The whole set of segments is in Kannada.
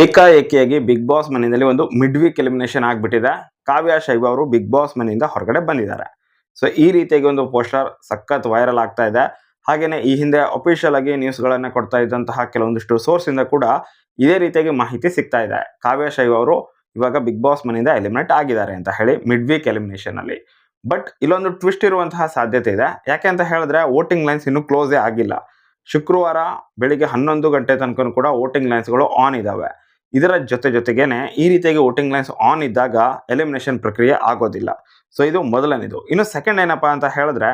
ಏಕಾಏಕಿಯಾಗಿ ಬಿಗ್ ಬಾಸ್ ಮನೆಯಲ್ಲಿ ಒಂದು ಮಿಡ್ ವೀಕ್ ಎಲಿಮಿನೇಷನ್ ಆಗ್ಬಿಟ್ಟಿದೆ. ಕಾವ್ಯ ಶೈವ ಅವರು ಬಿಗ್ ಬಾಸ್ ಮನೆಯಿಂದ ಹೊರಗಡೆ ಬಂದಿದ್ದಾರೆ. ಸೊ ಈ ರೀತಿಯಾಗಿ ಒಂದು ಪೋಸ್ಟರ್ ಸಖತ್ ವೈರಲ್ ಆಗ್ತಾ ಇದೆ. ಹಾಗೇನೆ ಈ ಹಿಂದೆ ಅಫಿಷಿಯಲ್ ಆಗಿ ನ್ಯೂಸ್ಗಳನ್ನ ಕೊಡ್ತಾ ಇದ್ದಂತಹ ಕೆಲವೊಂದಿಷ್ಟು ಸೋರ್ಸ್ ಇಂದ ಕೂಡ ಇದೇ ರೀತಿಯಾಗಿ ಮಾಹಿತಿ ಸಿಗ್ತಾ ಇದೆ. ಕಾವ್ಯ ಶೈವ ಅವರು ಇವಾಗ ಬಿಗ್ ಬಾಸ್ ಮನೆಯಿಂದ ಎಲಿಮಿನೇಟ್ ಆಗಿದ್ದಾರೆ ಅಂತ ಹೇಳಿ ಮಿಡ್ ವೀಕ್ ಎಲಿಮಿನೇಷನ್ ಅಲ್ಲಿ. ಬಟ್ ಇಲ್ಲೊಂದು ಟ್ವಿಸ್ಟ್ ಇರುವಂತಹ ಸಾಧ್ಯತೆ ಇದೆ. ಯಾಕೆ ಅಂತ ಹೇಳಿದ್ರೆ ವೋಟಿಂಗ್ ಲೈನ್ಸ್ ಇನ್ನೂ ಕ್ಲೋಸೇ ಆಗಿಲ್ಲ. ಶುಕ್ರವಾರ ಬೆಳಿಗ್ಗೆ 11 ಗಂಟೆ ತನಕ ಕೂಡ ವೋಟಿಂಗ್ ಲೈನ್ಸ್ಗಳು ಆನ್ ಇದಾವೆ. ಇದರ ಜೊತೆಗೇನೆ ಈ ರೀತಿಯಾಗಿ ವೋಟಿಂಗ್ ಲೈನ್ಸ್ ಆನ್ ಇದ್ದಾಗ ಎಲಿಮಿನೇಷನ್ ಪ್ರಕ್ರಿಯೆ ಆಗೋದಿಲ್ಲ. ಸೊ ಇದು ಮೊದಲನೇದು. ಇನ್ನು ಸೆಕೆಂಡ್ ಏನಪ್ಪಾ ಅಂತ ಹೇಳಿದ್ರೆ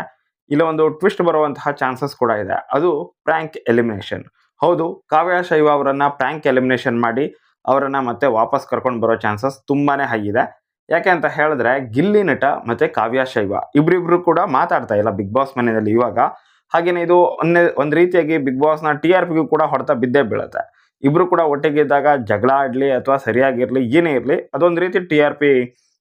ಇಲ್ಲಿ ಒಂದು ಟ್ವಿಸ್ಟ್ ಬರುವಂತಹ ಚಾನ್ಸಸ್ ಕೂಡ ಇದೆ. ಅದು ಪ್ರ್ಯಾಂಕ್ ಎಲಿಮಿನೇಷನ್. ಹೌದು, ಕಾವ್ಯ ಶೈವ ಅವರನ್ನ ಪ್ರ್ಯಾಂಕ್ ಎಲಿಮಿನೇಷನ್ ಮಾಡಿ ಅವರನ್ನ ಮತ್ತೆ ವಾಪಸ್ ಕರ್ಕೊಂಡು ಬರೋ ಚಾನ್ಸಸ್ ತುಂಬಾನೇ ಹೈ ಇದೆ. ಯಾಕೆ ಅಂತ ಹೇಳಿದ್ರೆ ಗಿಲ್ಲಿ ನಟ ಮತ್ತೆ ಕಾವ್ಯ ಶೈವ ಇಬ್ರಿಬ್ರು ಕೂಡ ಮಾತಾಡ್ತಾ ಇಲ್ಲ ಬಿಗ್ ಬಾಸ್ ಮನೆಯಲ್ಲಿ ಇವಾಗ. ಹಾಗೇನೆ ಇದು ಒಂದ್ ರೀತಿಯಾಗಿ ಬಿಗ್ ಬಾಸ್ ನ TRPಗೂ ಕೂಡ ಹೊಡೆತ ಬಿದ್ದೇ ಬೀಳುತ್ತೆ. ಇಬ್ರು ಕೂಡ ಒಟ್ಟಿಗೆ ಇದ್ದಾಗ ಜಗಳ ಆಡ್ಲಿ ಅಥವಾ ಸರಿಯಾಗಿರ್ಲಿ ಏನೇ ಇರ್ಲಿ ಅದೊಂದು ರೀತಿ TRP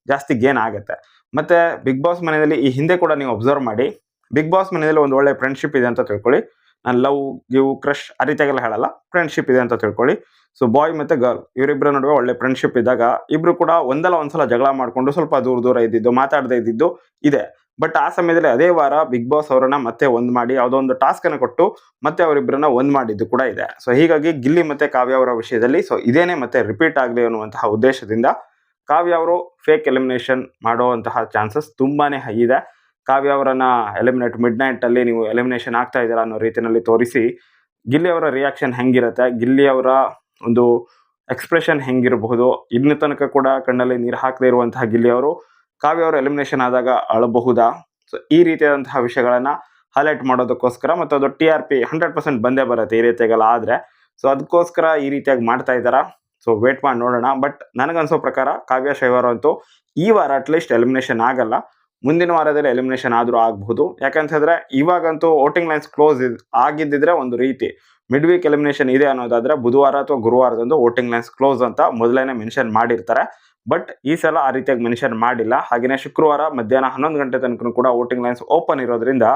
ಜಾಸ್ತಿ ಗೇನ್ ಆಗುತ್ತೆ. ಮತ್ತೆ ಬಿಗ್ ಬಾಸ್ ಮನೆಯಲ್ಲಿ ಈ ಹಿಂದೆ ಕೂಡ ನೀವು ಅಬ್ಸರ್ವ್ ಮಾಡಿ, ಬಿಗ್ ಬಾಸ್ ಮನೆಯಲ್ಲಿ ಒಂದು ಒಳ್ಳೆ ಫ್ರೆಂಡ್ಶಿಪ್ ಇದೆ ಅಂತ ತಿಳ್ಕೊಳ್ಳಿ. ನಾನು ಲವ್ ಗಿವ್ ಕ್ರಶ್ ಆ ರೀತಿಯಾಗೆಲ್ಲ ಹೇಳಲ್ಲ, ಫ್ರೆಂಡ್ಶಿಪ್ ಇದೆ ಅಂತ ತಿಳ್ಕೊಳ್ಳಿ. ಸೊ ಬಾಯ್ ಮತ್ತೆ ಗರ್ಲ್ ಇವರಿಬ್ಬರ ನಡುವೆ ಒಳ್ಳೆ ಫ್ರೆಂಡ್ಶಿಪ್ ಇದ್ದಾಗ ಇಬ್ರು ಕೂಡ ಒಂದ್ಸಲ ಜಗಳ ಮಾಡ್ಕೊಂಡು ಸ್ವಲ್ಪ ದೂರ ಇದ್ದಿದ್ದು ಮಾತಾಡದೇ ಇದ್ದಿದ್ದು ಇದೆ. ಬಟ್ ಆ ಸಮಯದಲ್ಲಿ ಅದೇ ವಾರ ಬಿಗ್ ಬಾಸ್ ಅವರನ್ನ ಮತ್ತೆ ಒಂದ್ ಮಾಡಿ ಯಾವುದೋ ಒಂದು ಟಾಸ್ಕ್ ಅನ್ನು ಕೊಟ್ಟು ಮತ್ತೆ ಅವರಿಬ್ಬರನ್ನ ಒಂದ್ ಮಾಡಿದ್ದು ಕೂಡ ಇದೆ. ಸೊ ಹೀಗಾಗಿ ಗಿಲ್ಲಿ ಮತ್ತೆ ಕಾವ್ಯ ಅವರ ವಿಷಯದಲ್ಲಿ ಸೊ ಇದೇನೆ ಮತ್ತೆ ರಿಪೀಟ್ ಆಗಲಿ ಅನ್ನುವಂತಹ ಉದ್ದೇಶದಿಂದ ಕಾವ್ಯ ಅವರು ಫೇಕ್ ಎಲಿಮಿನೇಷನ್ ಮಾಡುವಂತಹ ಚಾನ್ಸಸ್ ತುಂಬಾನೇ ಹೈ ಇದೆ. ಕಾವ್ಯ ಅವರನ್ನ ಎಲಿಮಿನೇಟ್ ಮಿಡ್ ನೈಟ್ ಅಲ್ಲಿ ನೀವು ಎಲಿಮಿನೇಷನ್ ಆಗ್ತಾ ಇದ್ದೀರಾ ಅನ್ನೋ ರೀತಿಯಲ್ಲಿ ತೋರಿಸಿ ಗಿಲ್ಲಿ ಅವರ ರಿಯಾಕ್ಷನ್ ಹೆಂಗಿರುತ್ತೆ, ಗಿಲ್ಲಿ ಅವರ ಒಂದು ಎಕ್ಸ್ಪ್ರೆಷನ್ ಹೆಂಗಿರಬಹುದು, ಇನ್ನು ತನಕ ಕೂಡ ಕಣ್ಣಲ್ಲಿ ನೀರು ಹಾಕದೇ ಇರುವಂತಹ ಗಿಲ್ಲಿ ಅವರು ಕಾವ್ಯ ಅವರು ಎಲಿಮಿನೇಷನ್ ಆದಾಗ ಅಳಬಹುದಾ? ಸೊ ಈ ರೀತಿಯಾದಂತಹ ವಿಷಯಗಳನ್ನ ಹೈಲೈಟ್ ಮಾಡೋದಕ್ಕೋಸ್ಕರ ಮತ್ತು ಅದು TRP 100% ಬಂದೇ ಬರುತ್ತೆ ಈ ರೀತಿಯಾಗೆಲ್ಲ ಆದ್ರೆ. ಸೊ ಅದಕ್ಕೋಸ್ಕರ ಈ ರೀತಿಯಾಗಿ ಮಾಡ್ತಾ ಇದ್ದಾರಾ? ಸೊ ವೇಟ್ ಮಾಡಿ ನೋಡೋಣ. ಬಟ್ ನನಗನ್ಸೋ ಪ್ರಕಾರ ಕಾವ್ಯ ಶೈವರ್ ಅಂತೂ ಈ ವಾರ ಅಟ್ಲೀಸ್ಟ್ ಎಲಿಮಿನೇಷನ್ ಆಗಲ್ಲ. ಮುಂದಿನ ವಾರದಲ್ಲಿ ಎಲಿಮಿನೇಷನ್ ಆದ್ರೂ ಆಗಬಹುದು. ಯಾಕಂತ ಹೇಳಿದ್ರೆ ಇವಾಗಂತೂ ವೋಟಿಂಗ್ ಲೈನ್ಸ್ ಕ್ಲೋಸ್ ಆಗಿದ್ದಿದ್ರೆ ಒಂದು ರೀತಿ, ಮಿಡ್ ವೀಕ್ ಎಲಿಮಿನೇಷನ್ ಇದೆ ಅನ್ನೋದಾದ್ರೆ ಬುಧವಾರ ಅಥವಾ ಗುರುವಾರದಂದು ವೋಟಿಂಗ್ ಲೈನ್ಸ್ ಕ್ಲೋಸ್ ಅಂತ ಮೊದಲೇನೆ ಮೆನ್ಷನ್ ಮಾಡಿರ್ತಾರೆ. ಬಟ್ ಈ ಸಲ ಆ ರೀತಿಯಾಗಿ ಮೆನ್ಷನ್ ಮಾಡಿಲ್ಲ. ಹಾಗೆಯೇ ಶುಕ್ರವಾರ ಮಧ್ಯಾಹ್ನ 11 ಗಂಟೆ ತನಕ ಕೂಡ ವೋಟಿಂಗ್ ಲೈನ್ಸ್ ಓಪನ್ ಇರೋದ್ರಿಂದ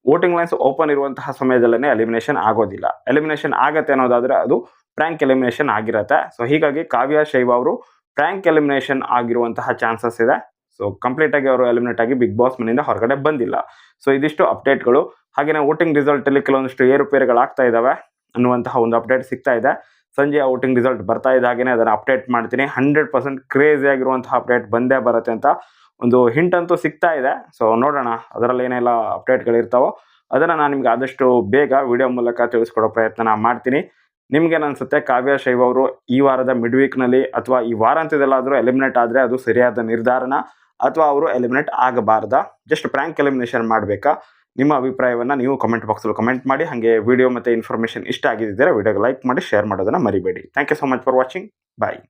ವೋಟಿಂಗ್ ಲೈನ್ಸ್ ಓಪನ್ ಇರುವಂತಹ ಸಮಯದಲ್ಲೇ ಎಲಿಮಿನೇಷನ್ ಆಗೋದಿಲ್ಲ. ಎಲಿಮಿನೇಷನ್ ಆಗತ್ತೆ ಅನ್ನೋದಾದ್ರೆ ಅದು ಪ್ರ್ಯಾಂಕ್ ಎಲಿಮಿನೇಷನ್ ಆಗಿರತ್ತೆ. ಸೊ ಹೀಗಾಗಿ ಕಾವ್ಯ ಶೈವ ಅವರು ಪ್ರ್ಯಾಂಕ್ ಎಲಿಮಿನೇಷನ್ ಆಗಿರುವಂತಹ ಚಾನ್ಸಸ್ ಇದೆ. ಸೊ ಕಂಪ್ಲೀಟ್ ಆಗಿ ಅವರು ಎಲಿಮಿನೇಟ್ ಆಗಿ ಬಿಗ್ ಬಾಸ್ ಮನೆಯಿಂದ ಹೊರಗಡೆ ಬಂದಿಲ್ಲ. ಸೊ ಇದಿಷ್ಟು ಅಪ್ಡೇಟ್ಗಳು. ಹಾಗೆಯೇ ವೋಟಿಂಗ್ ರಿಸಲ್ಟ್ ಅಲ್ಲಿ ಕೆಲವೊಂದಿಷ್ಟು ಏರುಪೇರುಗಳಾಗ್ತಾ ಇದಾವೆ ಅನ್ನುವಂತಹ ಒಂದು ಅಪ್ಡೇಟ್ ಸಿಗ್ತಾ ಇದೆ. ಸಂಜೆ ವೋಟಿಂಗ್ ರಿಸಲ್ಟ್ ಬರ್ತಾ ಇದ್ದ ಹಾಗೇನೆ ಅದನ್ನು ಅಪ್ಡೇಟ್ ಮಾಡ್ತೀನಿ. 100% ಕ್ರೇಜಿ ಆಗಿರುವಂತಹ ಅಪ್ಡೇಟ್ ಬಂದೇ ಬರುತ್ತೆ ಅಂತ ಒಂದು ಹಿಂಟ್ ಅಂತೂ ಸಿಗ್ತಾ ಇದೆ. ಸೊ ನೋಡೋಣ ಅದರಲ್ಲಿ ಏನೆಲ್ಲ ಅಪ್ಡೇಟ್ಗಳಿರ್ತಾವೋ ಅದನ್ನು ನಾನು ನಿಮ್ಗೆ ಆದಷ್ಟು ಬೇಗ ವಿಡಿಯೋ ಮೂಲಕ ತಿಳಿಸ್ಕೊಡೋ ಪ್ರಯತ್ನ ಮಾಡ್ತೀನಿ. ನಿಮ್ಗೇನು ಅನ್ಸುತ್ತೆ, ಕಾವ್ಯ ಶೈವ ಅವರು ಈ ವಾರದ ಮಿಡ್ ವೀಕ್ನಲ್ಲಿ ಅಥವಾ ಈ ವಾರಾಂತ್ಯದಲ್ಲಾದರೂ ಎಲಿಮಿನೇಟ್ ಆದರೆ ಅದು ಸರಿಯಾದ ನಿರ್ಧಾರನ ಅಥವಾ ಅವರು ಎಲಿಮಿನೇಟ್ ಆಗಬಾರ್ದಾ? ಜಸ್ಟ್ ಪ್ರ್ಯಾಂಕ್ ಎಲಿಮಿನೇಷನ್ ಮಾಡಬೇಕಾ? ನಿಮ್ಮ ಅಭಿಪ್ರಾಯವನ್ನು ನೀವು ಕಮೆಂಟ್ ಬಾಕ್ಸಲ್ಲಿ ಕಮೆಂಟ್ ಮಾಡಿ. ಹಾಗೆ ವಿಡಿಯೋ ಮತ್ತು ಇನ್ಫಾರ್ಮೇಷನ್ ಇಷ್ಟ ಆಗಿದ್ದರೆ ವಿಡಿಯೋಗೆ ಲೈಕ್ ಮಾಡಿ, ಶೇರ್ ಮಾಡೋದನ್ನು ಮರಿಬೇಡಿ. Thank you so much for watching. Bye.